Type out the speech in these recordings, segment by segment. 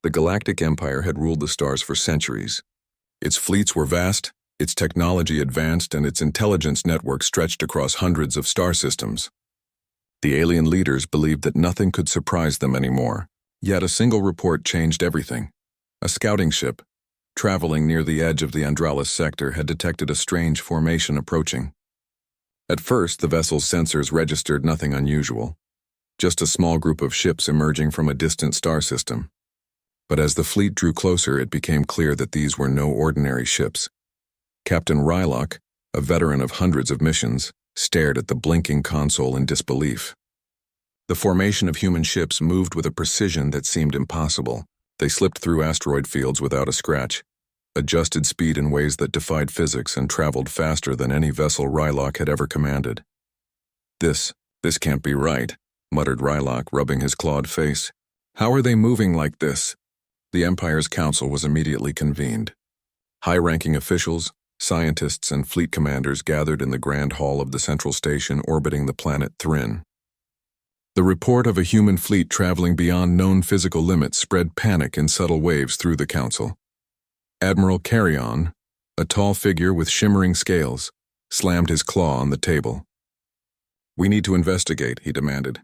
The Galactic Empire had ruled the stars for centuries. Its fleets were vast, its technology advanced, and its intelligence network stretched across hundreds of star systems. The alien leaders believed that nothing could surprise them anymore, yet a single report changed everything. A scouting ship, traveling near the edge of the Andralis sector, had detected a strange formation approaching. At first, the vessel's sensors registered nothing unusual, just a small group of ships emerging from a distant star system. But as the fleet drew closer, it became clear that these were no ordinary ships. Captain Rylock, a veteran of hundreds of missions, stared at the blinking console in disbelief. The formation of human ships moved with a precision that seemed impossible. They slipped through asteroid fields without a scratch, adjusted speed in ways that defied physics, and traveled faster than any vessel Rylock had ever commanded. This can't be right," muttered Rylock, rubbing his clawed face. "How are they moving like this?" The Empire's council was immediately convened. High-ranking officials, scientists, and fleet commanders gathered in the grand hall of the central station orbiting the planet Thrin. The report of a human fleet traveling beyond known physical limits spread panic in subtle waves through the council. Admiral Carrion, a tall figure with shimmering scales, slammed his claw on the table. "We need to investigate," he demanded.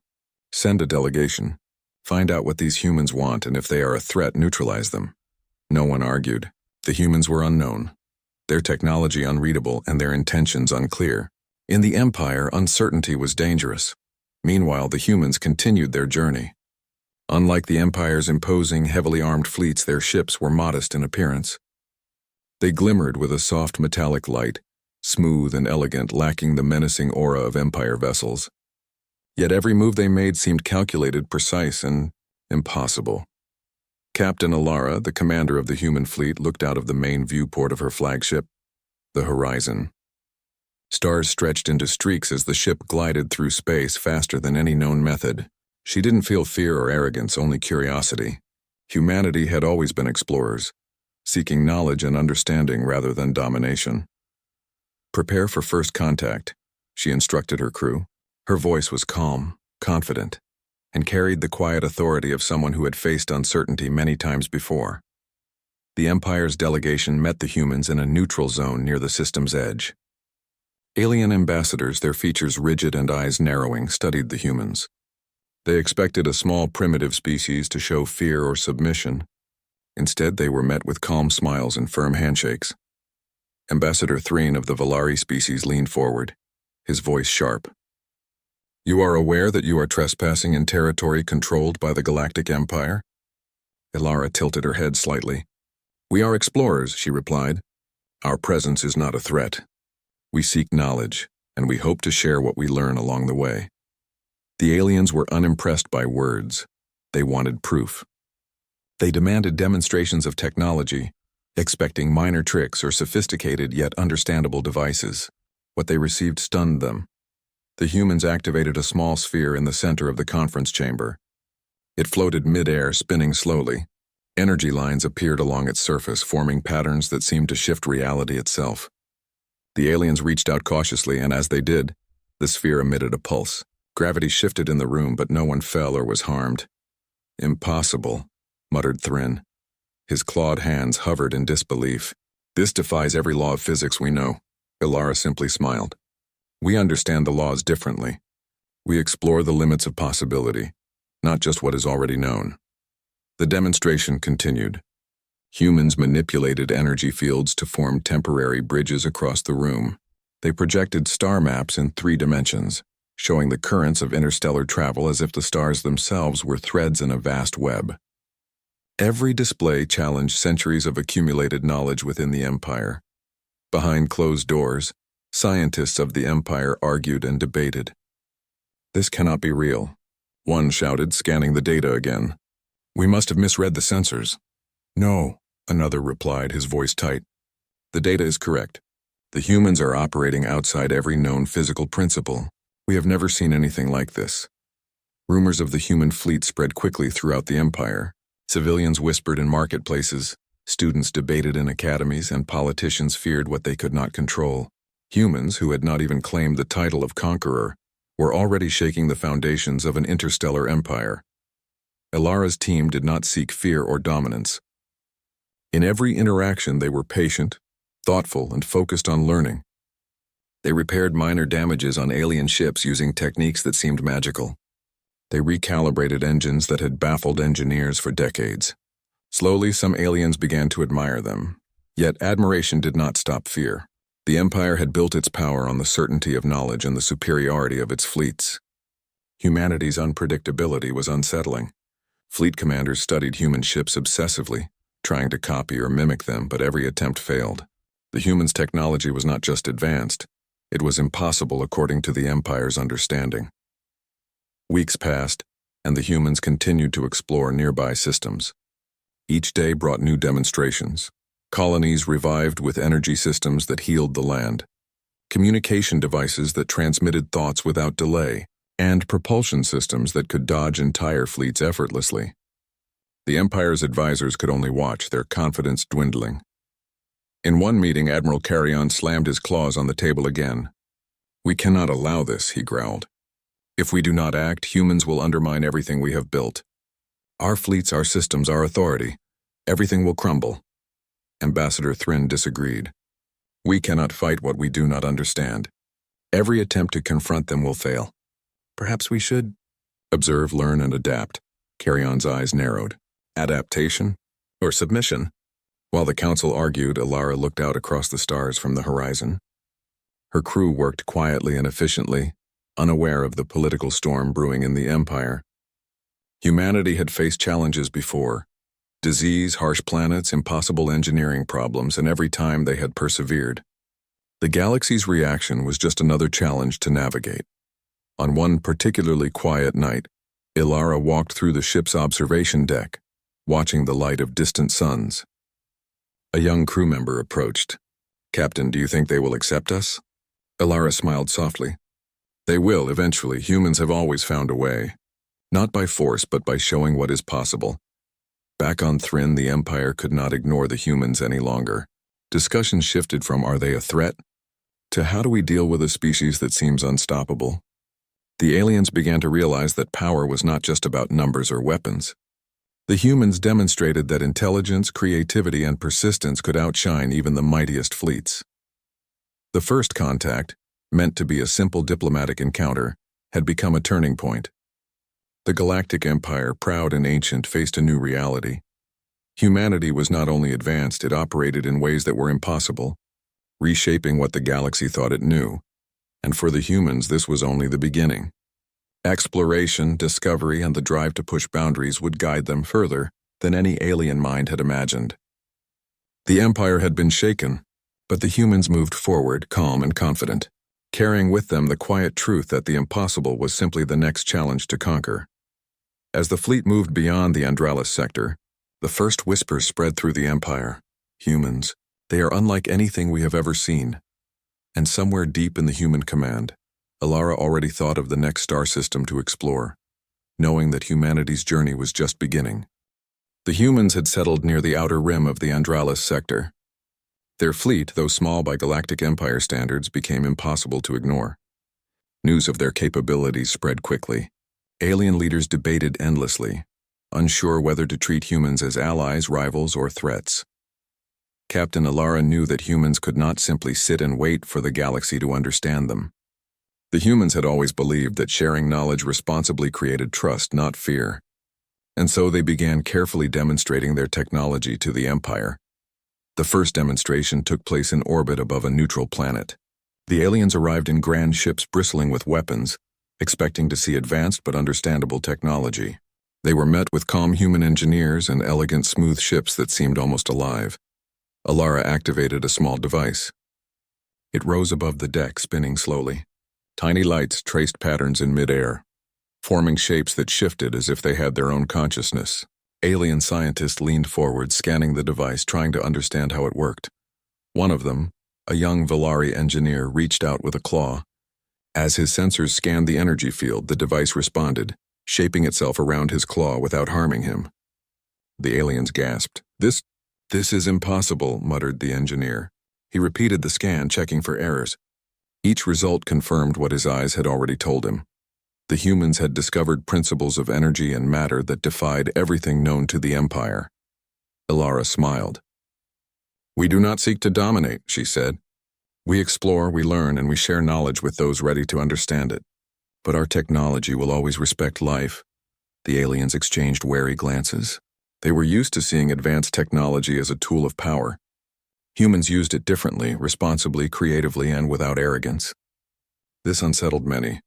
"Send a delegation. Find out what these humans want, and if they are a threat, neutralize them." No one argued. The humans were unknown, their technology unreadable, and their intentions unclear. In the Empire, uncertainty was dangerous. Meanwhile, the humans continued their journey. Unlike the Empire's imposing, heavily armed fleets, their ships were modest in appearance. They glimmered with a soft metallic light, smooth and elegant, lacking the menacing aura of Empire vessels. Yet every move they made seemed calculated, precise, and impossible. Captain Alara, the commander of the human fleet, looked out of the main viewport of her flagship, the horizon. Stars stretched into streaks as the ship glided through space faster than any known method. She didn't feel fear or arrogance, only curiosity. Humanity had always been explorers, seeking knowledge and understanding rather than domination. "Prepare for first contact," she instructed her crew. Her voice was calm, confident, and carried the quiet authority of someone who had faced uncertainty many times before. The Empire's delegation met the humans in a neutral zone near the system's edge. Alien ambassadors, their features rigid and eyes narrowing, studied the humans. They expected a small primitive species to show fear or submission. Instead, they were met with calm smiles and firm handshakes. Ambassador Threen of the Valari species leaned forward, his voice sharp. "You are aware that you are trespassing in territory controlled by the Galactic Empire?" Ilara tilted her head slightly. "We are explorers," she replied. "Our presence is not a threat. We seek knowledge, and we hope to share what we learn along the way." The aliens were unimpressed by words. They wanted proof. They demanded demonstrations of technology, expecting minor tricks or sophisticated yet understandable devices. What they received stunned them. The humans activated a small sphere in the center of the conference chamber. It floated mid-air, spinning slowly. Energy lines appeared along its surface, forming patterns that seemed to shift reality itself. The aliens reached out cautiously, and as they did, the sphere emitted a pulse. Gravity shifted in the room, but no one fell or was harmed. "Impossible," muttered Thrin. His clawed hands hovered in disbelief. "This defies every law of physics we know." Ilara simply smiled. "We understand the laws differently. We explore the limits of possibility, not just what is already known." The demonstration continued. Humans manipulated energy fields to form temporary bridges across the room. They projected star maps in 3 dimensions, showing the currents of interstellar travel as if the stars themselves were threads in a vast web. Every display challenged centuries of accumulated knowledge within the Empire. Behind closed doors, scientists of the Empire argued and debated. "This cannot be real," one shouted, scanning the data again. "We must have misread the sensors." "No," another replied, his voice tight. "The data is correct. The humans are operating outside every known physical principle. We have never seen anything like this." Rumors of the human fleet spread quickly throughout the Empire. Civilians whispered in marketplaces, students debated in academies, and politicians feared what they could not control. Humans, who had not even claimed the title of conqueror, were already shaking the foundations of an interstellar empire. Ilara's team did not seek fear or dominance. In every interaction, they were patient, thoughtful, and focused on learning. They repaired minor damages on alien ships using techniques that seemed magical. They recalibrated engines that had baffled engineers for decades. Slowly, some aliens began to admire them. Yet admiration did not stop fear. The Empire had built its power on the certainty of knowledge and the superiority of its fleets. Humanity's unpredictability was unsettling. Fleet commanders studied human ships obsessively, trying to copy or mimic them, but every attempt failed. The humans' technology was not just advanced, it was impossible according to the Empire's understanding. Weeks passed, and the humans continued to explore nearby systems. Each day brought new demonstrations. Colonies revived with energy systems that healed the land, communication devices that transmitted thoughts without delay, and propulsion systems that could dodge entire fleets effortlessly. The Empire's advisors could only watch, their confidence dwindling. In one meeting, Admiral Carrion slammed his claws on the table again. "We cannot allow this," he growled. "If we do not act, humans will undermine everything we have built. Our fleets, our systems, our authority. Everything will crumble." Ambassador Thryn disagreed. "We cannot fight what we do not understand. Every attempt to confront them will fail. Perhaps we should observe, learn, and adapt." Carrion's eyes narrowed. Adaptation? Or submission? While the council argued, Ilara looked out across the stars from the horizon. Her crew worked quietly and efficiently, unaware of the political storm brewing in the Empire. Humanity had faced challenges before. Disease, harsh planets, impossible engineering problems, and every time they had persevered. The galaxy's reaction was just another challenge to navigate. On one particularly quiet night, Ilara walked through the ship's observation deck, watching the light of distant suns. A young crew member approached. "Captain, do you think they will accept us?" Ilara smiled softly. "They will, eventually. Humans have always found a way. Not by force, but by showing what is possible." Back on Thryn, the Empire could not ignore the humans any longer. Discussion shifted from "are they a threat?" to "how do we deal with a species that seems unstoppable?" The aliens began to realize that power was not just about numbers or weapons. The humans demonstrated that intelligence, creativity, and persistence could outshine even the mightiest fleets. The first contact, meant to be a simple diplomatic encounter, had become a turning point. The Galactic Empire, proud and ancient, faced a new reality. Humanity was not only advanced, it operated in ways that were impossible, reshaping what the galaxy thought it knew. And for the humans, this was only the beginning. Exploration, discovery, and the drive to push boundaries would guide them further than any alien mind had imagined. The Empire had been shaken, but the humans moved forward, calm and confident, carrying with them the quiet truth that the impossible was simply the next challenge to conquer. As the fleet moved beyond the Andralis sector, the first whispers spread through the Empire. "Humans, they are unlike anything we have ever seen." And somewhere deep in the human command, Ilara already thought of the next star system to explore, knowing that humanity's journey was just beginning. The humans had settled near the outer rim of the Andralis sector. Their fleet, though small by Galactic Empire standards, became impossible to ignore. News of their capabilities spread quickly. Alien leaders debated endlessly, unsure whether to treat humans as allies, rivals, or threats. Captain Ilara knew that humans could not simply sit and wait for the galaxy to understand them. The humans had always believed that sharing knowledge responsibly created trust, not fear. And so they began carefully demonstrating their technology to the Empire. The first demonstration took place in orbit above a neutral planet. The aliens arrived in grand ships bristling with weapons, expecting to see advanced but understandable technology. They were met with calm human engineers and elegant, smooth ships that seemed almost alive. Ilara activated a small device. It rose above the deck, spinning slowly. Tiny lights traced patterns in mid-air, forming shapes that shifted as if they had their own consciousness. Alien scientists leaned forward, scanning the device, trying to understand how it worked. One of them, a young Valari engineer, reached out with a claw. As his sensors scanned the energy field, the device responded, shaping itself around his claw without harming him. The aliens gasped. This is impossible," muttered the engineer. He repeated the scan, checking for errors. Each result confirmed what his eyes had already told him. The humans had discovered principles of energy and matter that defied everything known to the Empire. Ilara smiled. "We do not seek to dominate," she said. "We explore, we learn, and we share knowledge with those ready to understand it. But our technology will always respect life." The aliens exchanged wary glances. They were used to seeing advanced technology as a tool of power. Humans used it differently, responsibly, creatively, and without arrogance. This unsettled many.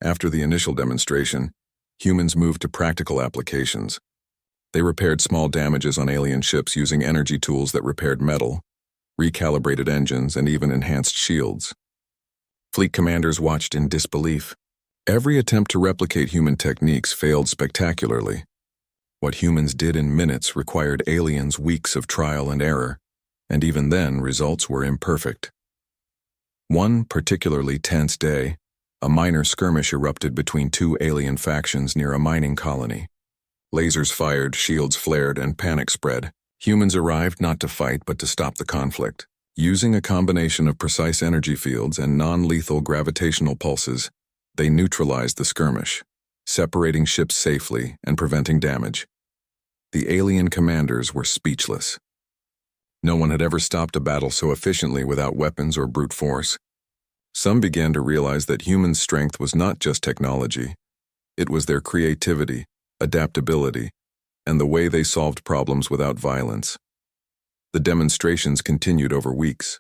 After the initial demonstration, humans moved to practical applications. They repaired small damages on alien ships using energy tools that repaired metal, recalibrated engines, and even enhanced shields. Fleet commanders watched in disbelief. Every attempt to replicate human techniques failed spectacularly. What humans did in minutes required aliens weeks of trial and error, and even then results were imperfect. One particularly tense day, a minor skirmish erupted between two alien factions near a mining colony. Lasers fired, shields flared, and panic spread. Humans arrived not to fight but to stop the conflict. Using a combination of precise energy fields and non-lethal gravitational pulses, they neutralized the skirmish, separating ships safely and preventing damage. The alien commanders were speechless. No one had ever stopped a battle so efficiently without weapons or brute force. Some began to realize that human strength was not just technology. It was their creativity, adaptability, and the way they solved problems without violence. The demonstrations continued over weeks.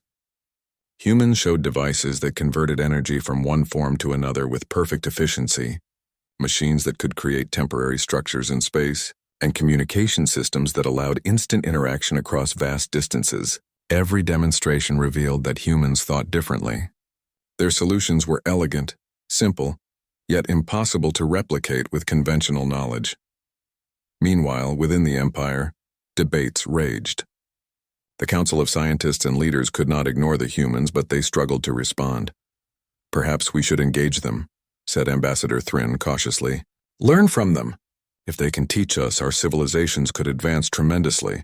Humans showed devices that converted energy from one form to another with perfect efficiency, machines that could create temporary structures in space, and communication systems that allowed instant interaction across vast distances. Every demonstration revealed that humans thought differently. Their solutions were elegant, simple, yet impossible to replicate with conventional knowledge. Meanwhile, within the Empire, debates raged. The Council of Scientists and Leaders could not ignore the humans, but they struggled to respond. "Perhaps we should engage them," said Ambassador Thryn cautiously. "Learn from them. If they can teach us, our civilizations could advance tremendously."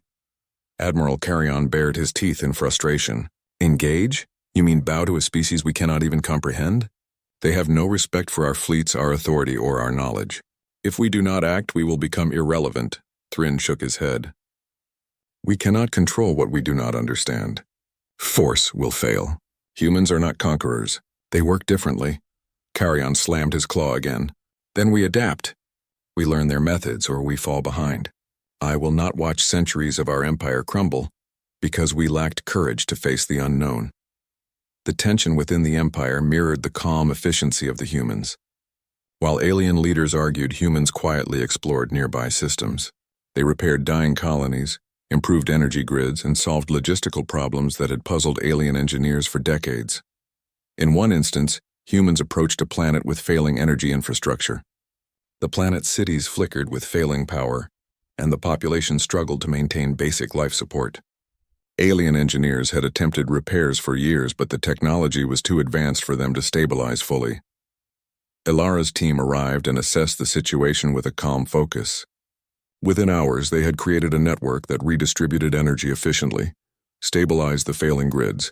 Admiral Carrion bared his teeth in frustration. "Engage? You mean bow to a species we cannot even comprehend? They have no respect for our fleets, our authority, or our knowledge. If we do not act, we will become irrelevant." Thryn shook his head. "We cannot control what we do not understand. Force will fail. Humans are not conquerors. They work differently." Carrion slammed his claw again. "Then we adapt. We learn their methods or we fall behind. I will not watch centuries of our empire crumble because we lacked courage to face the unknown." The tension within the Empire mirrored the calm efficiency of the humans. While alien leaders argued, humans quietly explored nearby systems. They repaired dying colonies, improved energy grids, and solved logistical problems that had puzzled alien engineers for decades. In one instance, humans approached a planet with failing energy infrastructure. The planet's cities flickered with failing power, and the population struggled to maintain basic life support. Alien engineers had attempted repairs for years, but the technology was too advanced for them to stabilize fully. Ilara's team arrived and assessed the situation with a calm focus. Within hours, they had created a network that redistributed energy efficiently, stabilized the failing grids,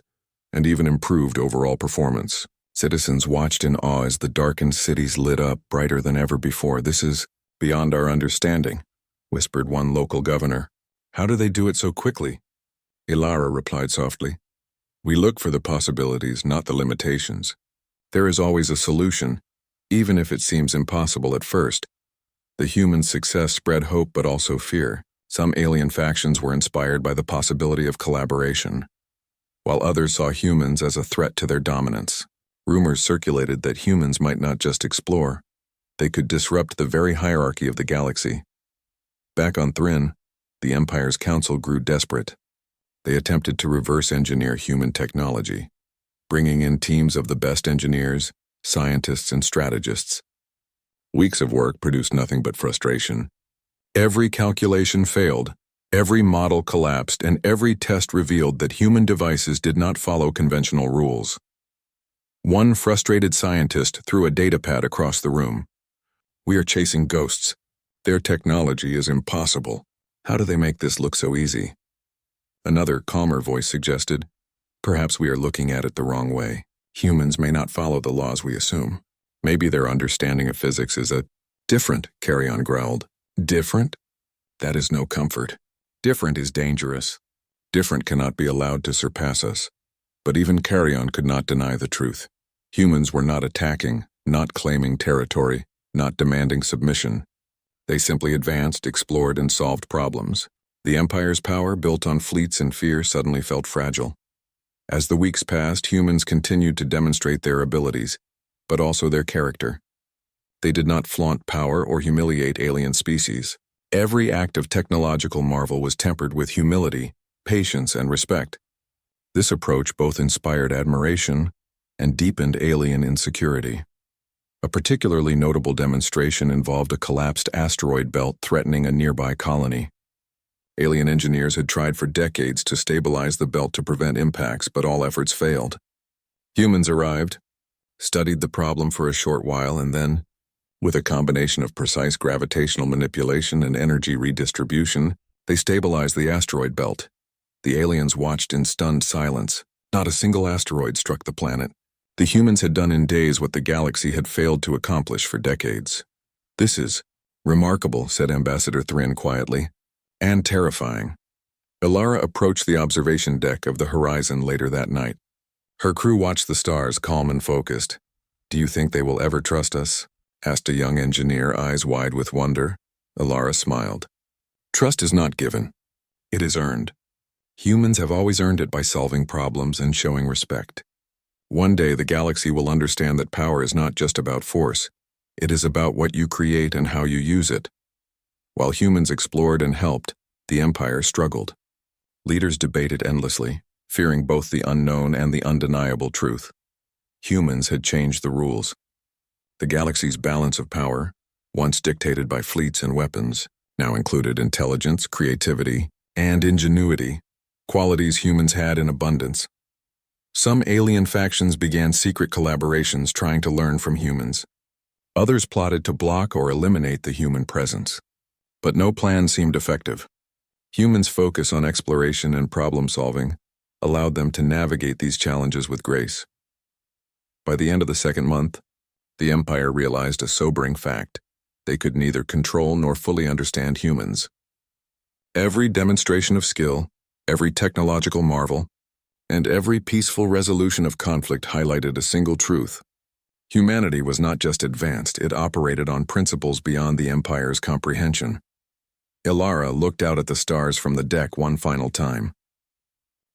and even improved overall performance. Citizens watched in awe as the darkened cities lit up brighter than ever before. "This is beyond our understanding," whispered one local governor. "How do they do it so quickly?" Ilara replied softly. "We look for the possibilities, not the limitations. There is always a solution, even if it seems impossible at first." The human success spread hope but also fear. Some alien factions were inspired by the possibility of collaboration, while others saw humans as a threat to their dominance. Rumors circulated that humans might not just explore, they could disrupt the very hierarchy of the galaxy. Back on Thryn, the Empire's council grew desperate. They attempted to reverse engineer human technology, bringing in teams of the best engineers, scientists, and strategists. Weeks of work produced nothing but frustration. Every calculation failed, every model collapsed, and every test revealed that human devices did not follow conventional rules. One frustrated scientist threw a datapad across the room. "We are chasing ghosts. Their technology is impossible. How do they make this look so easy?" Another, calmer voice suggested, "Perhaps we are looking at it the wrong way. Humans may not follow the laws we assume." Maybe their understanding of physics is different, Carrion growled. Different? That is no comfort. Different is dangerous. Different cannot be allowed to surpass us. But even Carrion could not deny the truth. Humans were not attacking, not claiming territory, not demanding submission. They simply advanced, explored, and solved problems. The Empire's power, built on fleets and fear, suddenly felt fragile. As the weeks passed, humans continued to demonstrate their abilities, but also their character. They did not flaunt power or humiliate alien species. Every act of technological marvel was tempered with humility, patience, and respect. This approach both inspired admiration and deepened alien insecurity. A particularly notable demonstration involved a collapsed asteroid belt threatening a nearby colony. Alien engineers had tried for decades to stabilize the belt to prevent impacts, but all efforts failed. Humans arrived, studied the problem for a short while, and then, with a combination of precise gravitational manipulation and energy redistribution, they stabilized the asteroid belt. The aliens watched in stunned silence. Not a single asteroid struck the planet. The humans had done in days what the galaxy had failed to accomplish for decades. "This is remarkable," said Ambassador Thrin quietly, "and terrifying." Ilara approached the observation deck of the horizon later that night. Her crew watched the stars, calm and focused. "Do you think they will ever trust us?" asked a young engineer, eyes wide with wonder. Ilara smiled. "Trust is not given. It is earned. Humans have always earned it by solving problems and showing respect. One day the galaxy will understand that power is not just about force. It is about what you create and how you use it." While humans explored and helped, the Empire struggled. Leaders debated endlessly, fearing both the unknown and the undeniable truth. Humans had changed the rules. The galaxy's balance of power, once dictated by fleets and weapons, now included intelligence, creativity, and ingenuity, qualities humans had in abundance. Some alien factions began secret collaborations trying to learn from humans. Others plotted to block or eliminate the human presence. But no plan seemed effective. Humans' focus on exploration and problem-solving allowed them to navigate these challenges with grace. By the end of the second month, the Empire realized a sobering fact. They could neither control nor fully understand humans. Every demonstration of skill, every technological marvel, and every peaceful resolution of conflict highlighted a single truth. Humanity was not just advanced, it operated on principles beyond the Empire's comprehension. Ilara looked out at the stars from the deck one final time.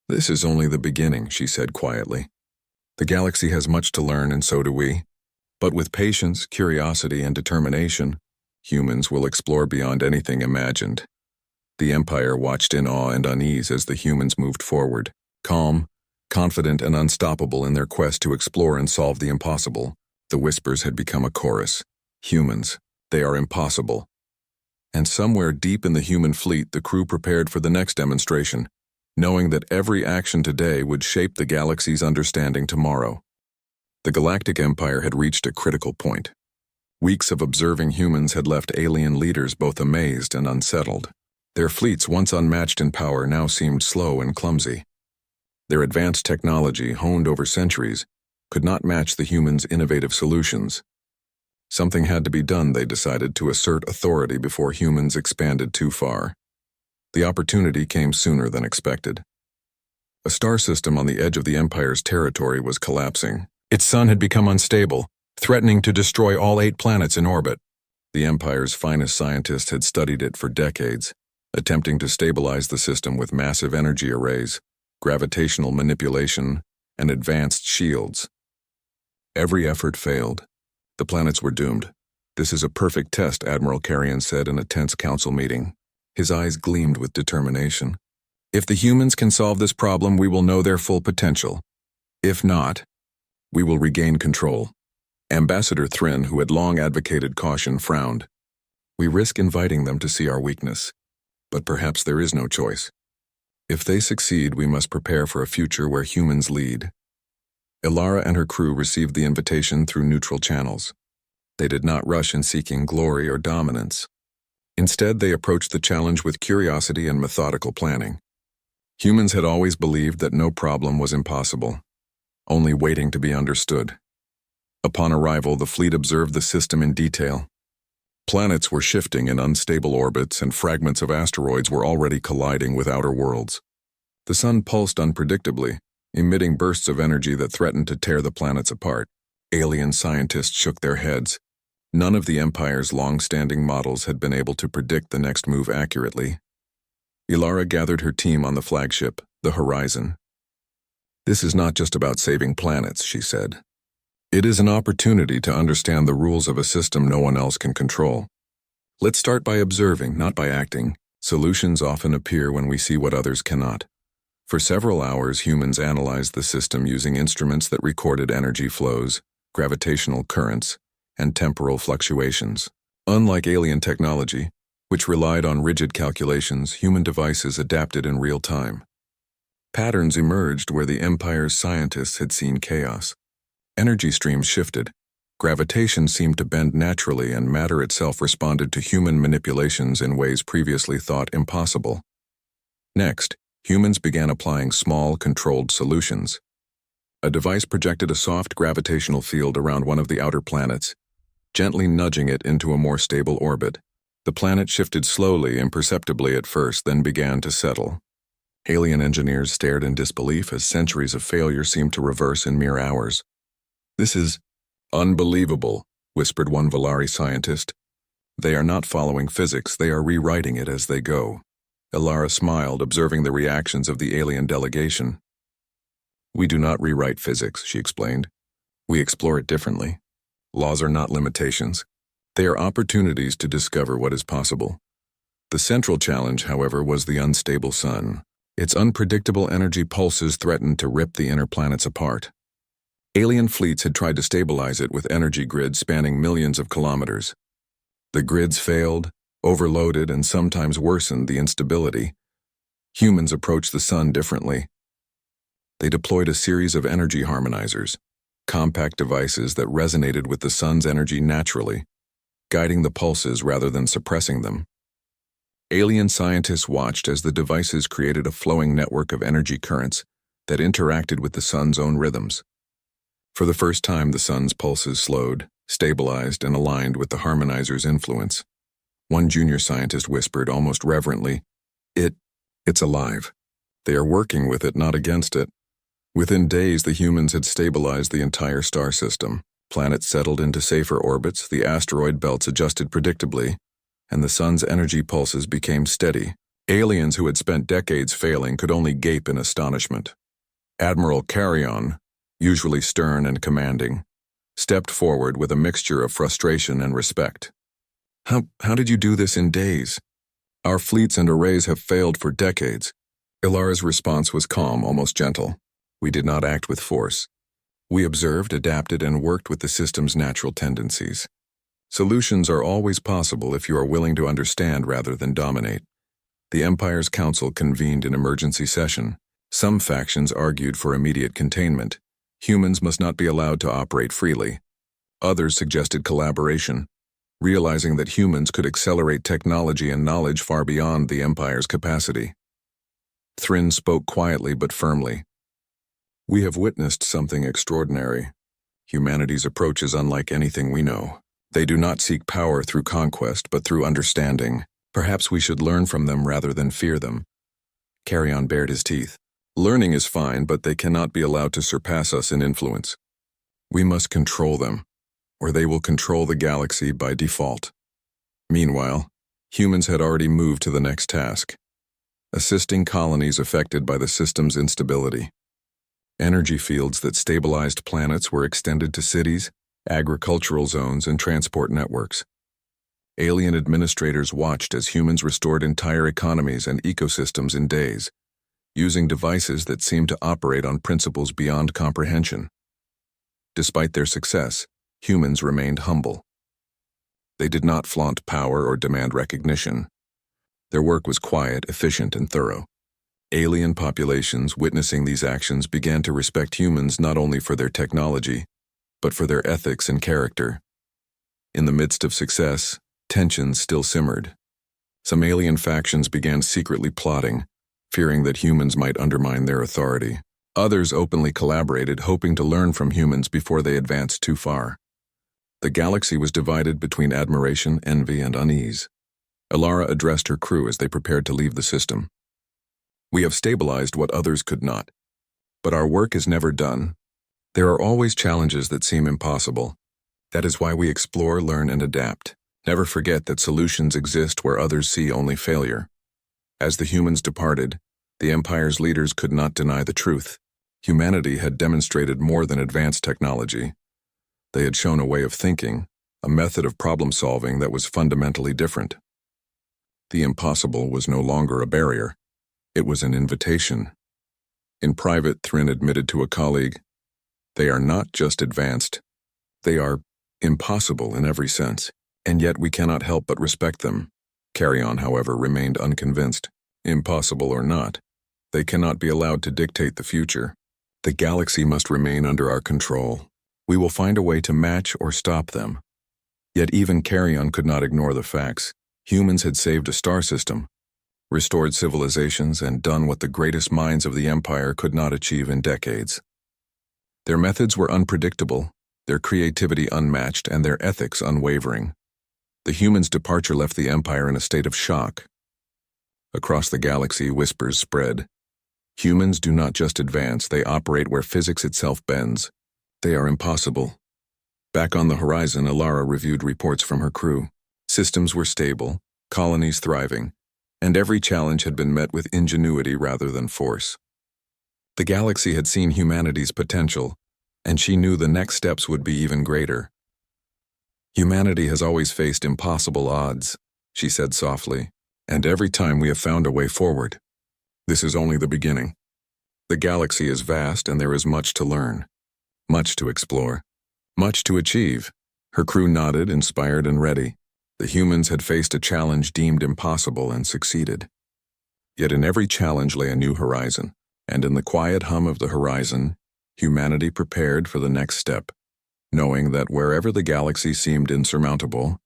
"This is only the beginning," she said quietly. "The galaxy has much to learn, and so do we. But with patience, curiosity, and determination, humans will explore beyond anything imagined." The Empire watched in awe and unease as the humans moved forward, calm, confident, and unstoppable in their quest to explore and solve the impossible. The whispers had become a chorus. "Humans, they are impossible." And somewhere deep in the human fleet, the crew prepared for the next demonstration, knowing that every action today would shape the galaxy's understanding tomorrow. The Galactic Empire had reached a critical point. Weeks of observing humans had left alien leaders both amazed and unsettled. Their fleets, once unmatched in power, now seemed slow and clumsy. Their advanced technology, honed over centuries, could not match the humans' innovative solutions. Something had to be done, they decided, to assert authority before humans expanded too far. The opportunity came sooner than expected. A star system on the edge of the Empire's territory was collapsing. Its sun had become unstable, threatening to destroy all 8 planets in orbit. The Empire's finest scientists had studied it for decades, attempting to stabilize the system with massive energy arrays, gravitational manipulation, and advanced shields. Every effort failed. The planets were doomed. "This is a perfect test," Admiral Carrion said in a tense council meeting. His eyes gleamed with determination. "If the humans can solve this problem, we will know their full potential. If not, we will regain control." Ambassador Thrin, who had long advocated caution, frowned. "We risk inviting them to see our weakness, but perhaps there is no choice. If they succeed, we must prepare for a future where humans lead." Ilara and her crew received the invitation through neutral channels. They did not rush in seeking glory or dominance. Instead, they approached the challenge with curiosity and methodical planning. Humans had always believed that no problem was impossible, only waiting to be understood. Upon arrival, the fleet observed the system in detail. Planets were shifting in unstable orbits, and fragments of asteroids were already colliding with outer worlds. The sun pulsed unpredictably, emitting bursts of energy that threatened to tear the planets apart. Alien scientists shook their heads. None of the Empire's long-standing models had been able to predict the next move accurately. Ilara gathered her team on the flagship, the Horizon. "This is not just about saving planets," she said. "It is an opportunity to understand the rules of a system no one else can control. Let's start by observing, not by acting. Solutions often appear when we see what others cannot." For several hours, humans analyzed the system using instruments that recorded energy flows, gravitational currents, and temporal fluctuations. Unlike alien technology, which relied on rigid calculations, human devices adapted in real time. Patterns emerged where the Empire's scientists had seen chaos. Energy streams shifted. Gravitation seemed to bend naturally, and matter itself responded to human manipulations in ways previously thought impossible. Next, humans began applying small, controlled solutions. A device projected a soft gravitational field around one of the outer planets, gently nudging it into a more stable orbit. The planet shifted slowly, imperceptibly at first, then began to settle. Alien engineers stared in disbelief as centuries of failure seemed to reverse in mere hours. "This is unbelievable," whispered one Valari scientist. "They are not following physics, they are rewriting it as they go." Ilara smiled, observing the reactions of the alien delegation. "We do not rewrite physics," she explained. "We explore it differently. Laws are not limitations. They are opportunities to discover what is possible." The central challenge, however, was the unstable sun. Its unpredictable energy pulses threatened to rip the inner planets apart. Alien fleets had tried to stabilize it with energy grids spanning millions of kilometers. The grids failed, overloaded, and sometimes worsened the instability. Humans approached the sun differently. They deployed a series of energy harmonizers, compact devices that resonated with the sun's energy naturally, guiding the pulses rather than suppressing them. Alien scientists watched as the devices created a flowing network of energy currents that interacted with the sun's own rhythms. For the first time, the sun's pulses slowed, stabilized, and aligned with the harmonizer's influence. One junior scientist whispered, almost reverently, It's alive. They are working with it, not against it." Within days, the humans had stabilized the entire star system. Planets settled into safer orbits, the asteroid belts adjusted predictably, and the sun's energy pulses became steady. Aliens who had spent decades failing could only gape in astonishment. Admiral Carrion, usually stern and commanding, stepped forward with a mixture of frustration and respect. How did you do this in days? Our fleets and arrays have failed for decades." Ilara's response was calm, almost gentle. "We did not act with force. We observed, adapted, and worked with the system's natural tendencies. Solutions are always possible if you are willing to understand rather than dominate." The Empire's Council convened an emergency session. Some factions argued for immediate containment. Humans must not be allowed to operate freely. Others suggested collaboration, realizing that humans could accelerate technology and knowledge far beyond the Empire's capacity. Thryn spoke quietly but firmly. "We have witnessed something extraordinary. Humanity's approach is unlike anything we know. They do not seek power through conquest, but through understanding. Perhaps we should learn from them rather than fear them." Carrion bared his teeth. "Learning is fine, but they cannot be allowed to surpass us in influence. We must control them, or they will control the galaxy by default." Meanwhile, humans had already moved to the next task, assisting colonies affected by the system's instability. Energy fields that stabilized planets were extended to cities, agricultural zones, and transport networks. Alien administrators watched as humans restored entire economies and ecosystems in days, using devices that seemed to operate on principles beyond comprehension. Despite their success, humans remained humble. They did not flaunt power or demand recognition. Their work was quiet, efficient, and thorough. Alien populations witnessing these actions began to respect humans not only for their technology, but for their ethics and character. In the midst of success, tensions still simmered. Some alien factions began secretly plotting, fearing that humans might undermine their authority. Others openly collaborated, hoping to learn from humans before they advanced too far. The galaxy was divided between admiration, envy, and unease. Alara addressed her crew as they prepared to leave the system. "We have stabilized what others could not. But our work is never done. There are always challenges that seem impossible. That is why we explore, learn, and adapt. Never forget that solutions exist where others see only failure." As the humans departed, the Empire's leaders could not deny the truth. Humanity had demonstrated more than advanced technology. They had shown a way of thinking, a method of problem-solving that was fundamentally different. The impossible was no longer a barrier. It was an invitation. In private, Thrin admitted to a colleague, "They are not just advanced. They are impossible in every sense, and yet we cannot help but respect them." Carrion, however, remained unconvinced. Impossible or not, they cannot be allowed to dictate the future. The galaxy must remain under our control. We will find a way to match or stop them. Yet even Carrion could not ignore the facts. Humans had saved a star system, restored civilizations, and done what the greatest minds of the Empire could not achieve in decades. Their methods were unpredictable, their creativity unmatched, and their ethics unwavering. The humans' departure left the Empire in a state of shock. Across the galaxy, whispers spread. Humans do not just advance, they operate where physics itself bends. They are impossible. Back on the horizon, Alara reviewed reports from her crew. Systems were stable, colonies thriving, and every challenge had been met with ingenuity rather than force. The galaxy had seen humanity's potential, and she knew the next steps would be even greater. "Humanity has always faced impossible odds," she said softly, "and every time we have found a way forward. This is only the beginning. The galaxy is vast and there is much to learn, much to explore, much to achieve." Her crew nodded, inspired and ready. The humans had faced a challenge deemed impossible and succeeded. Yet in every challenge lay a new horizon, and in the quiet hum of the horizon, humanity prepared for the next step, knowing that wherever the galaxy seemed insurmountable,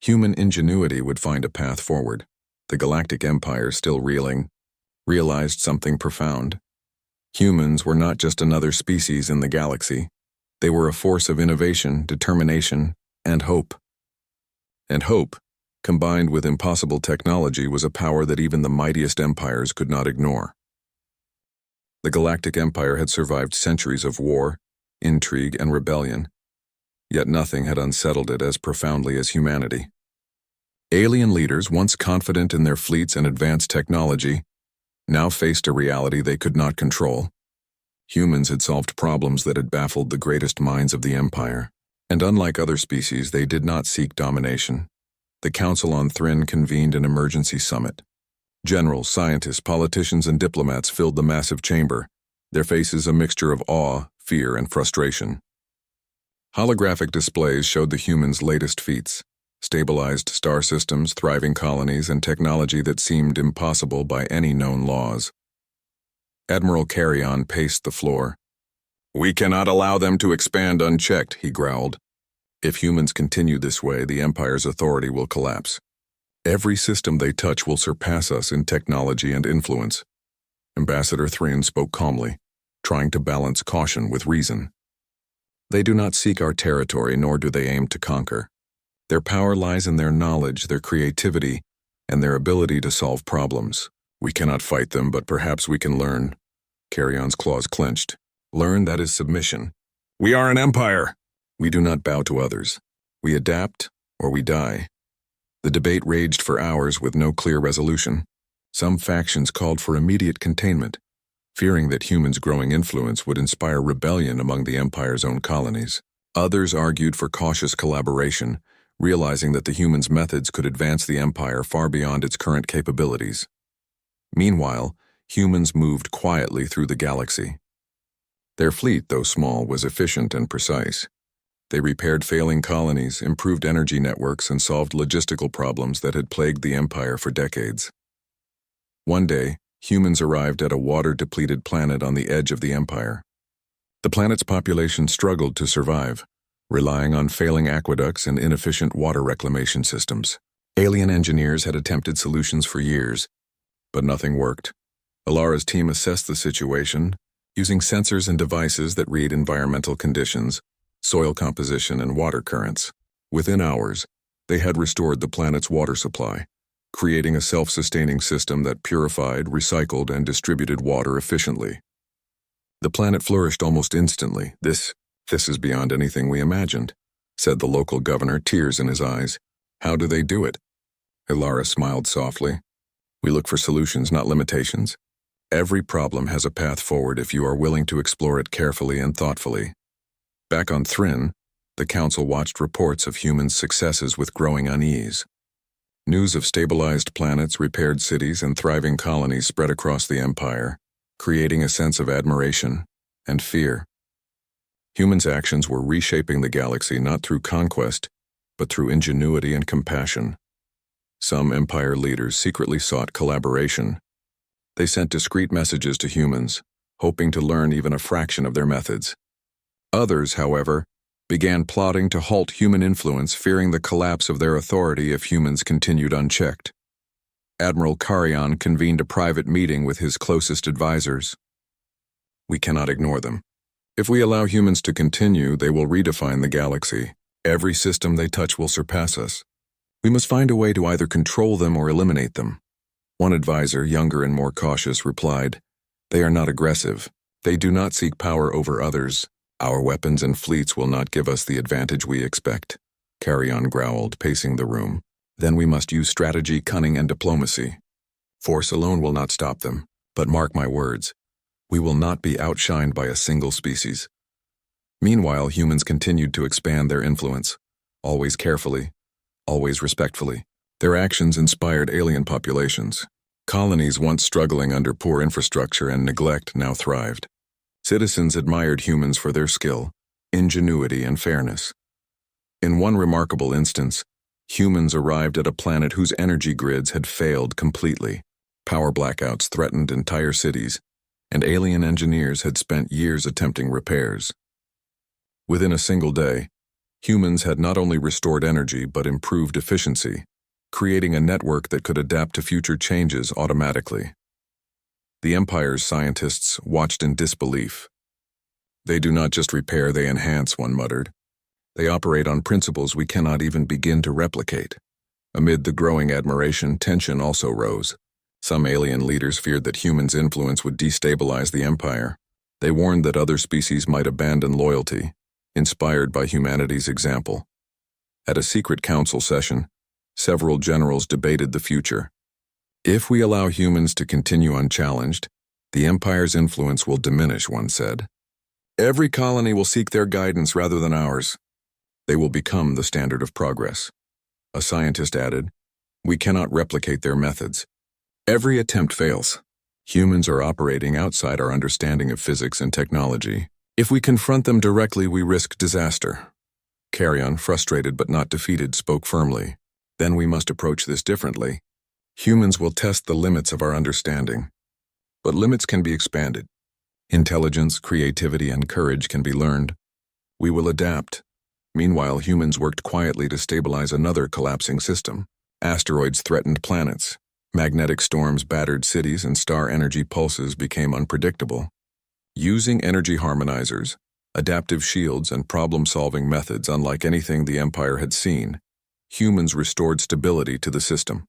human ingenuity would find a path forward. The Galactic Empire, still reeling, realized something profound. Humans were not just another species in the galaxy. They were a force of innovation, determination, and hope. And hope, combined with impossible technology, was a power that even the mightiest empires could not ignore. The Galactic Empire had survived centuries of war, intrigue, and rebellion, yet nothing had unsettled it as profoundly as humanity. Alien leaders, once confident in their fleets and advanced technology, now faced a reality they could not control. Humans had solved problems that had baffled the greatest minds of the Empire, and unlike other species, they did not seek domination. The Council on Thrin convened an emergency summit. Generals, scientists, politicians, and diplomats filled the massive chamber, their faces a mixture of awe, fear, and frustration. Holographic displays showed the humans' latest feats, stabilized star systems, thriving colonies, and technology that seemed impossible by any known laws. Admiral Carrion paced the floor. "We cannot allow them to expand unchecked," he growled. "If humans continue this way, the Empire's authority will collapse. Every system they touch will surpass us in technology and influence." Ambassador Thrin spoke calmly, trying to balance caution with reason. "They do not seek our territory, nor do they aim to conquer. Their power lies in their knowledge, their creativity, and their ability to solve problems. We cannot fight them, but perhaps we can learn." Carrion's claws clenched. "Learn, that is submission. We are an empire. We do not bow to others. We adapt, or we die." The debate raged for hours with no clear resolution. Some factions called for immediate containment, fearing that humans' growing influence would inspire rebellion among the Empire's own colonies. Others argued for cautious collaboration, realizing that the humans' methods could advance the Empire far beyond its current capabilities. Meanwhile, humans moved quietly through the galaxy. Their fleet, though small, was efficient and precise. They repaired failing colonies, improved energy networks, and solved logistical problems that had plagued the Empire for decades. One day, humans arrived at a water-depleted planet on the edge of the Empire. The planet's population struggled to survive, relying on failing aqueducts and inefficient water reclamation systems. Alien engineers had attempted solutions for years, but nothing worked. Alara's team assessed the situation using sensors and devices that read environmental conditions, soil composition, and water currents. Within hours, they had restored the planet's water supply, creating a self-sustaining system that purified, recycled, and distributed water efficiently. The planet flourished almost instantly. This is beyond anything we imagined, said the local governor, tears in his eyes. How do they do it? Ilara smiled softly. We look for solutions, not limitations. Every problem has a path forward if you are willing to explore it carefully and thoughtfully. Back on Thryn, the Council watched reports of humans' successes with growing unease. News of stabilized planets, repaired cities, and thriving colonies spread across the Empire, creating a sense of admiration and fear. Humans' actions were reshaping the galaxy not through conquest, but through ingenuity and compassion. Some Empire leaders secretly sought collaboration. They sent discreet messages to humans, hoping to learn even a fraction of their methods. Others, however, began plotting to halt human influence, fearing the collapse of their authority if humans continued unchecked. Admiral Paragon convened a private meeting with his closest advisors. We cannot ignore them. If we allow humans to continue, they will redefine the galaxy. Every system they touch will surpass us. We must find a way to either control them or eliminate them. One advisor, younger and more cautious, replied, "They are not aggressive. They do not seek power over others. Our weapons and fleets will not give us the advantage we expect." Carrion growled, pacing the room. "Then we must use strategy, cunning, and diplomacy. Force alone will not stop them, but mark my words, we will not be outshined by a single species." Meanwhile, humans continued to expand their influence, always carefully, always respectfully. Their actions inspired alien populations. Colonies once struggling under poor infrastructure and neglect now thrived. Citizens admired humans for their skill, ingenuity, and fairness. In one remarkable instance, humans arrived at a planet whose energy grids had failed completely. Power blackouts threatened entire cities, and alien engineers had spent years attempting repairs. Within a single day, humans had not only restored energy but improved efficiency, creating a network that could adapt to future changes automatically. The Empire's scientists watched in disbelief. "They do not just repair, they enhance," one muttered. "They operate on principles we cannot even begin to replicate." Amid the growing admiration, tension also rose. Some alien leaders feared that humans' influence would destabilize the Empire. They warned that other species might abandon loyalty, inspired by humanity's example. At a secret council session, several generals debated the future. "If we allow humans to continue unchallenged, the Empire's influence will diminish," one said. "Every colony will seek their guidance rather than ours. They will become the standard of progress." A scientist added, "We cannot replicate their methods. Every attempt fails. Humans are operating outside our understanding of physics and technology. If we confront them directly, we risk disaster." Carrion, frustrated but not defeated, spoke firmly. "Then we must approach this differently. Humans will test the limits of our understanding. But limits can be expanded. Intelligence, creativity, and courage can be learned. We will adapt." Meanwhile, humans worked quietly to stabilize another collapsing system. Asteroids threatened planets. Magnetic storms battered cities, and star energy pulses became unpredictable. Using energy harmonizers, adaptive shields, and problem-solving methods unlike anything the Empire had seen, humans restored stability to the system.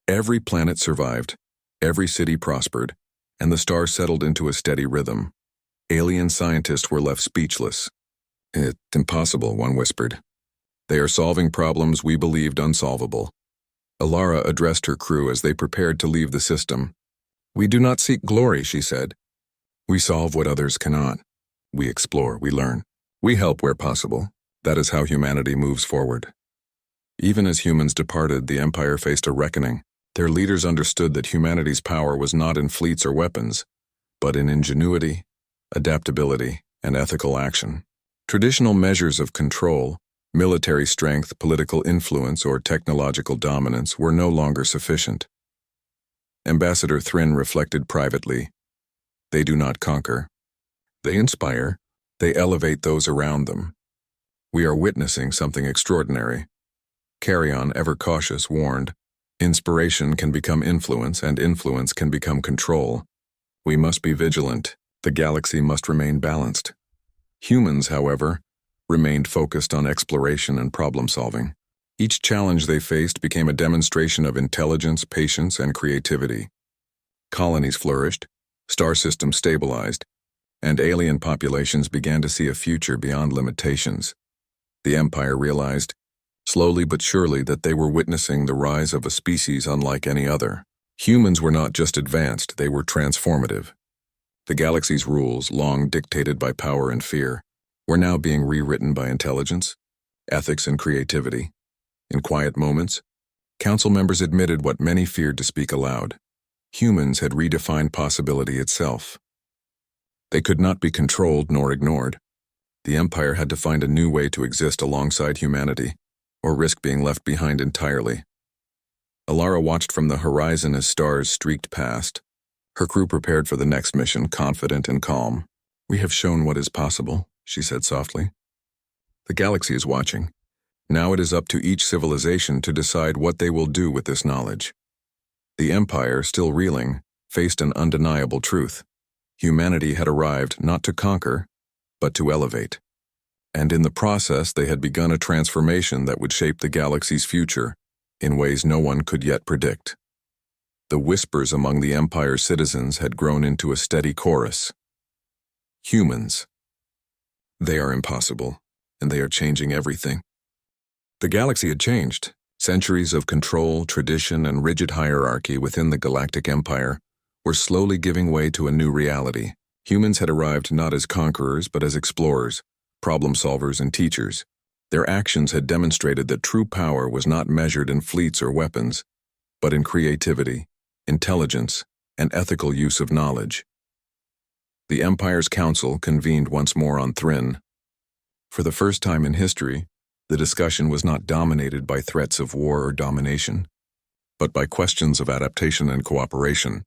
Every planet survived, every city prospered, and the stars settled into a steady rhythm. Alien scientists were left speechless. "It's impossible," one whispered. "They are solving problems we believed unsolvable." Ilara addressed her crew as they prepared to leave the system. "We do not seek glory," she said. "We solve what others cannot. We explore, we learn. We help where possible. That is how humanity moves forward." Even as humans departed, the Empire faced a reckoning. Their leaders understood that humanity's power was not in fleets or weapons, but in ingenuity, adaptability, and ethical action. Traditional measures of control, military strength, political influence, or technological dominance were no longer sufficient. Ambassador Thryn reflected privately. "They do not conquer. They inspire. They elevate those around them. We are witnessing something extraordinary." Carrion, ever cautious, warned, "Inspiration can become influence, and influence can become control. We must be vigilant. The galaxy must remain balanced. Humans, however, remained focused on exploration and problem-solving. Each challenge they faced became a demonstration of intelligence, patience, and creativity. Colonies flourished, star systems stabilized, and alien populations began to see a future beyond limitations. The Empire realized, slowly but surely, that they were witnessing the rise of a species unlike any other. Humans were not just advanced, they were transformative. The galaxy's rules, long dictated by power and fear, were now being rewritten by intelligence, ethics, and creativity. In quiet moments, council members admitted what many feared to speak aloud. Humans had redefined possibility itself. They could not be controlled nor ignored. The Empire had to find a new way to exist alongside humanity, or risk being left behind entirely. Alara watched from the horizon as stars streaked past. Her crew prepared for the next mission, confident and calm. "We have shown what is possible," she said softly. "The galaxy is watching. Now it is up to each civilization to decide what they will do with this knowledge." The Empire, still reeling, faced an undeniable truth. Humanity had arrived not to conquer, but to elevate. And in the process, they had begun a transformation that would shape the galaxy's future in ways no one could yet predict. The whispers among the Empire's citizens had grown into a steady chorus. Humans. They are impossible, and they are changing everything. The galaxy had changed. Centuries of control, tradition, and rigid hierarchy within the Galactic Empire were slowly giving way to a new reality. Humans had arrived not as conquerors, but as explorers, problem solvers, and teachers. Their actions had demonstrated that true power was not measured in fleets or weapons, but in creativity, intelligence, and ethical use of knowledge. The Empire's Council convened once more on Thrin. For the first time in history, the discussion was not dominated by threats of war or domination, but by questions of adaptation and cooperation.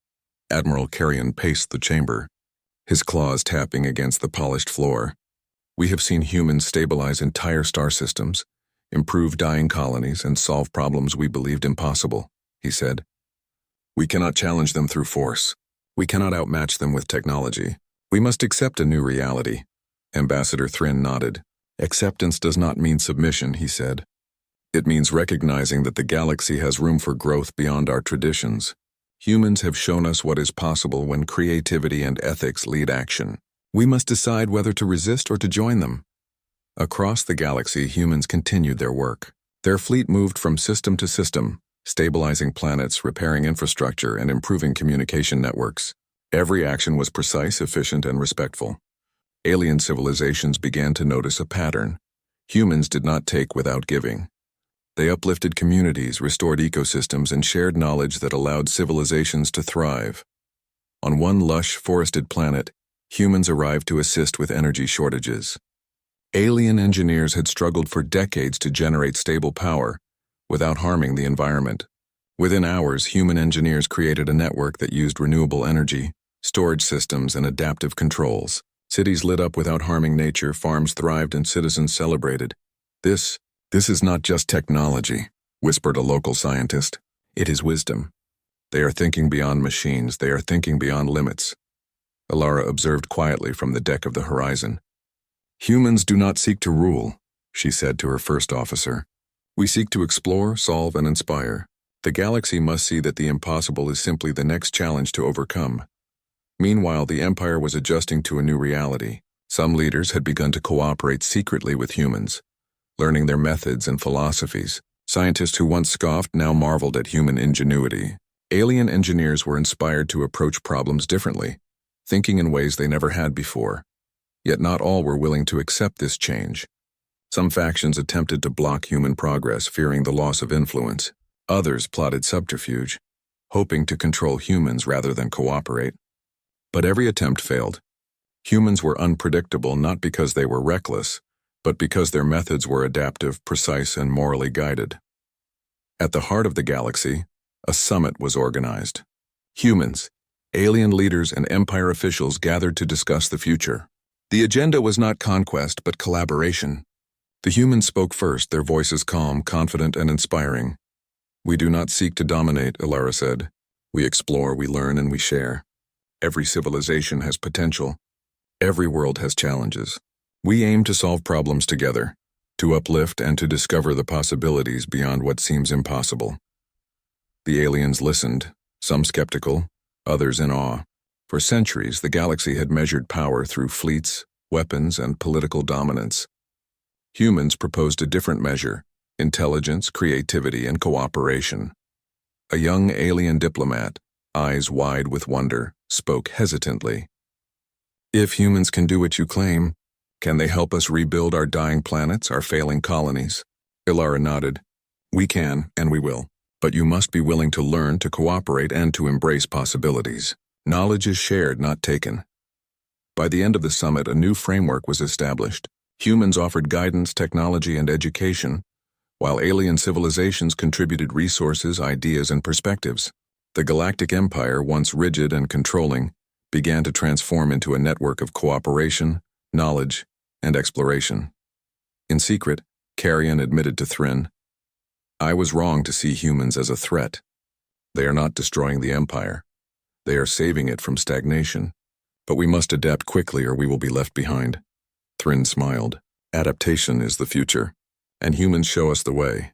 Admiral Carrion paced the chamber, his claws tapping against the polished floor. "We have seen humans stabilize entire star systems, improve dying colonies, and solve problems we believed impossible," he said. "We cannot challenge them through force. We cannot outmatch them with technology. We must accept a new reality." Ambassador Thrin nodded. "Acceptance does not mean submission," he said. "It means recognizing that the galaxy has room for growth beyond our traditions. Humans have shown us what is possible when creativity and ethics lead action. We must decide whether to resist or to join them." Across the galaxy, humans continued their work. Their fleet moved from system to system, stabilizing planets, repairing infrastructure, and improving communication networks. Every action was precise, efficient, and respectful. Alien civilizations began to notice a pattern. Humans did not take without giving. They uplifted communities, restored ecosystems, and shared knowledge that allowed civilizations to thrive. On one lush, forested planet, humans arrived to assist with energy shortages. Alien engineers had struggled for decades to generate stable power without harming the environment. Within hours, human engineers created a network that used renewable energy, storage systems, and adaptive controls. Cities lit up without harming nature, farms thrived, and citizens celebrated. This is not just technology," whispered a local scientist. "It is wisdom. They are thinking beyond machines. They are thinking beyond limits." Alara observed quietly from the deck of the horizon. "Humans do not seek to rule," she said to her first officer. "We seek to explore, solve, and inspire. The galaxy must see that the impossible is simply the next challenge to overcome." Meanwhile, the Empire was adjusting to a new reality. Some leaders had begun to cooperate secretly with humans, learning their methods and philosophies. Scientists who once scoffed now marveled at human ingenuity. Alien engineers were inspired to approach problems differently, thinking in ways they never had before. Yet not all were willing to accept this change. Some factions attempted to block human progress, fearing the loss of influence. Others plotted subterfuge, hoping to control humans rather than cooperate. But every attempt failed. Humans were unpredictable not because they were reckless, but because their methods were adaptive, precise, and morally guided. At the heart of the galaxy, a summit was organized. Humans, alien leaders, and Empire officials gathered to discuss the future. The agenda was not conquest, but collaboration. The humans spoke first, their voices calm, confident, and inspiring. "We do not seek to dominate," Alara said. "We explore, we learn, and we share. Every civilization has potential. Every world has challenges. We aim to solve problems together, to uplift and to discover the possibilities beyond what seems impossible. The aliens listened, some skeptical, others in awe. For centuries, the galaxy had measured power through fleets, weapons, and political dominance. Humans proposed a different measure: intelligence, creativity, and cooperation. A young alien diplomat, eyes wide with wonder, spoke hesitantly. If humans can do what you claim, can they help us rebuild our dying planets, our failing colonies? Ilara nodded. We can, and we will. But you must be willing to learn, to cooperate, and to embrace possibilities. Knowledge is shared, not taken. By the end of the summit, a new framework was established. Humans offered guidance, technology, and education, while alien civilizations contributed resources, ideas, and perspectives. The Galactic Empire, once rigid and controlling, began to transform into a network of cooperation, knowledge, and exploration. In secret, Carrion admitted to Thryn, "I was wrong to see humans as a threat. They are not destroying the Empire. They are saving it from stagnation. But we must adapt quickly or we will be left behind." Thryn smiled. Adaptation is the future, and humans show us the way.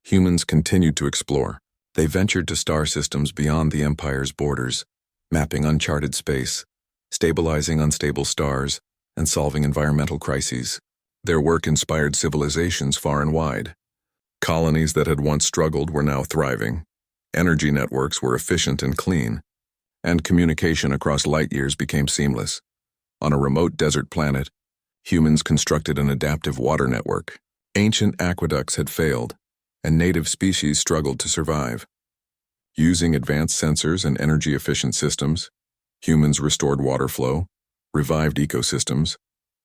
Humans continued to explore. They ventured to star systems beyond the Empire's borders, mapping uncharted space, stabilizing unstable stars, and solving environmental crises. Their work inspired civilizations far and wide. Colonies that had once struggled were now thriving. Energy networks were efficient and clean, and communication across light years became seamless. On a remote desert planet, humans constructed an adaptive water network. Ancient aqueducts had failed, and native species struggled to survive. Using advanced sensors and energy-efficient systems, humans restored water flow, revived ecosystems,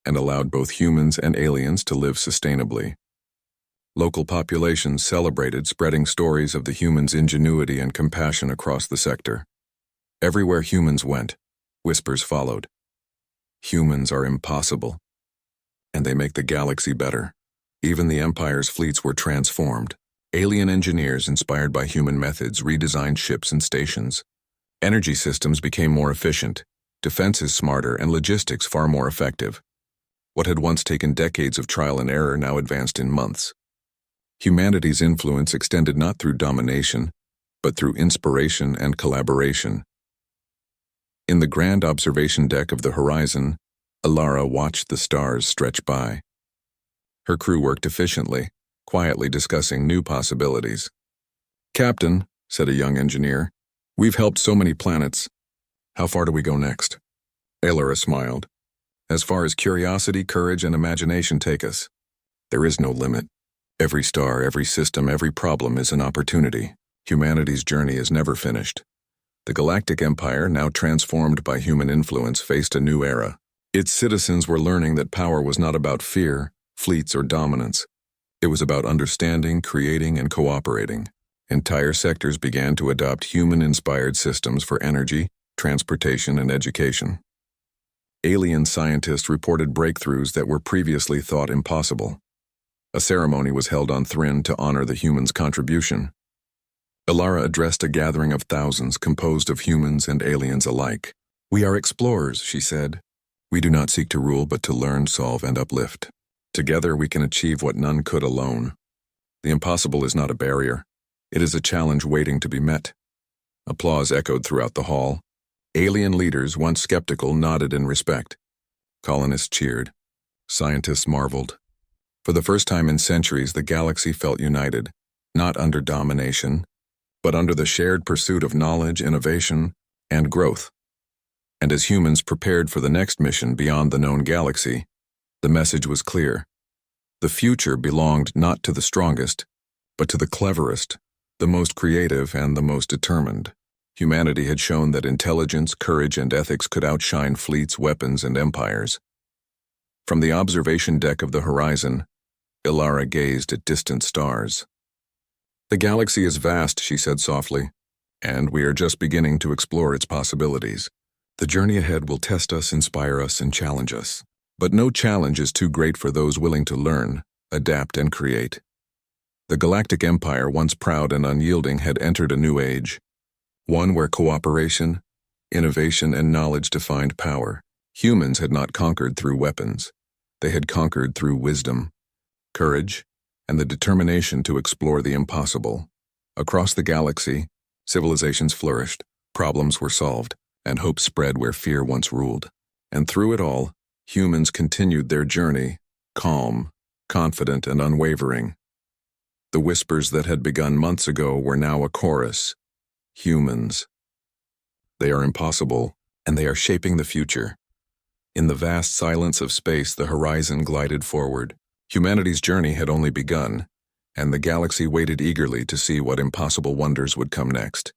and allowed both humans and aliens to live sustainably. Local populations celebrated, spreading stories of the humans' ingenuity and compassion across the sector. Everywhere humans went, whispers followed. Humans are impossible, and they make the galaxy better. Even the Empire's fleets were transformed. Alien engineers, inspired by human methods, redesigned ships and stations. Energy systems became more efficient, defenses smarter, and logistics far more effective. What had once taken decades of trial and error now advanced in months. Humanity's influence extended not through domination, but through inspiration and collaboration. In the grand observation deck of the horizon, Ilara watched the stars stretch by. Her crew worked efficiently, quietly discussing new possibilities. "Captain," said a young engineer, "we've helped so many planets. How far do we go next?" Ilara smiled. "As far as curiosity, courage, and imagination take us. There is no limit. Every star, every system, every problem is an opportunity. Humanity's journey is never finished." The Galactic Empire, now transformed by human influence, faced a new era. Its citizens were learning that power was not about fear, fleets, or dominance. It was about understanding, creating, and cooperating. Entire sectors began to adopt human-inspired systems for energy, transportation, and education. Alien scientists reported breakthroughs that were previously thought impossible. A ceremony was held on Thryn to honor the humans' contribution. Ilara addressed a gathering of thousands composed of humans and aliens alike. "We are explorers," she said. "We do not seek to rule, but to learn, solve, and uplift. Together we can achieve what none could alone. The impossible is not a barrier. It is a challenge waiting to be met." Applause echoed throughout the hall. Alien leaders, once skeptical, nodded in respect. Colonists cheered. Scientists marveled. For the first time in centuries, the galaxy felt united, not under domination, but under the shared pursuit of knowledge, innovation, and growth. And as humans prepared for the next mission beyond the known galaxy, the message was clear. The future belonged not to the strongest, but to the cleverest, the most creative, and the most determined. Humanity had shown that intelligence, courage, and ethics could outshine fleets, weapons, and empires. From the observation deck of the horizon, Ilara gazed at distant stars. "The galaxy is vast," she said softly, "and we are just beginning to explore its possibilities. The journey ahead will test us, inspire us, and challenge us. But no challenge is too great for those willing to learn, adapt, and create." The Galactic Empire, once proud and unyielding, had entered a new age, one where cooperation, Innovation and knowledge defined power. Humans had not conquered through weapons. They had conquered through wisdom, courage, and the determination to explore the impossible. Across the galaxy, civilizations flourished, problems were solved, and hope spread where fear once ruled. And through it all, humans continued their journey, calm, confident, and unwavering. The whispers that had begun months ago were now a chorus. Humans. They are impossible, and they are shaping the future. In the vast silence of space, the horizon glided forward. Humanity's journey had only begun, and the galaxy waited eagerly to see what impossible wonders would come next.